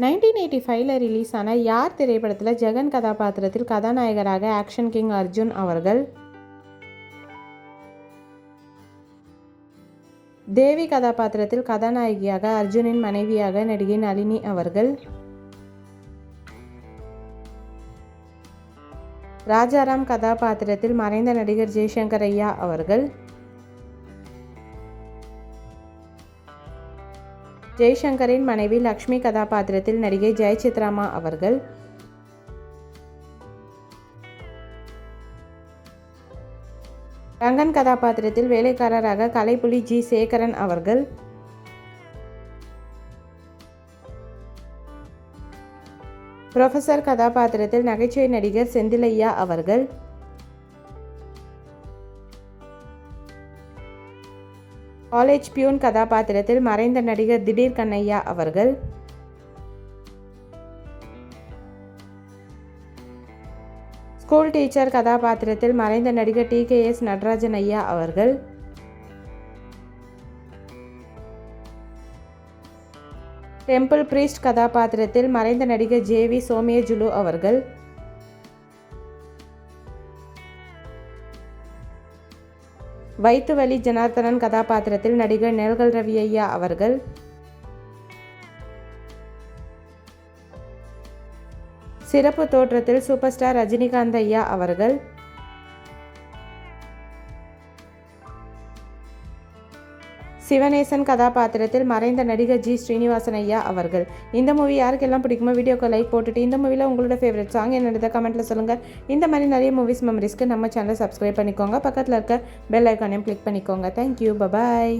1985 release ஆன யார் திரைப்படத்தில் ஜெகன் கதாபாத்திரத்தில் கதாநாயகராக ஆக்ஷன் கிங் அர்ஜுன் அவர்கள், தேவி கதாபாத்திரத்தில் கதாநாயகியாக அர்ஜுனின் மனைவியாக நடிகை நளினி அவர்கள், ராஜாராம் கதாபாத்திரத்தில் மறைந்த நடிகர் ஜெய்சங்கர் ஐயா அவர்கள், ஜெய்சங்கரின் மனைவி லக்ஷ்மி கதாபாத்திரத்தில் நடிகை ஜெயசித்ராமா அவர்கள், ரங்கன் கதாபாத்திரத்தில் வேலைக்காரராக கலைப்புலி ஜி சேகரன் அவர்கள், புரொஃபசர் கதாபாத்திரத்தில் நகைச்சுவை நடிகர் செந்திலையா அவர்கள், காலேஜ் பியூன் கதாபாத்திரத்தில் மறைந்த நடிகர் திடீர் கண்ணையா அவர்கள், ஸ்கூல் டீச்சர் கதாபாத்திரத்தில் மறைந்த நடிகர் TKS நடராஜன் ஐயா அவர்கள், டெம்பிள் பிரீஸ்ட் கதாபாத்திரத்தில் மறைந்த நடிகர் JV சோமயஜுலு அவர்கள், வைத்துவலி ஜனார்த்தனன் கதாபாத்திரத்தில் நடிகர் நெல்கல் ரவி ஐயா அவர்கள், சிறப்பு தோற்றத்தில் சூப்பர் ஸ்டார் ரஜினிகாந்த் ஐயா அவர்கள், சிவனேசன் கதாபாத்திரத்தில் மறைந்த நடிகர் G ஸ்ரீனிவாசன் ஐயா அவர்கள். இந்த மூவி யாருக்கெல்லாம் பிடிக்குமோ வீடியோக்கு லைக் போட்டுட்டு இந்த மூவியில் உங்களோட ஃபேவரட் சாங் என்னென்ன கமெண்ட்டில் சொல்லுங்கள். இந்த மாதிரி நிறைய மூவிஸ் மெமரிஸ்க்கு நம்ம சேனலை சப்ஸ்கிரைப் பண்ணிக்கோங்க. பக்கத்தில் இருக்க பெல் ஐக்கானையும் கிளிக் பண்ணிக்கோங்க. Thank you, bye bye.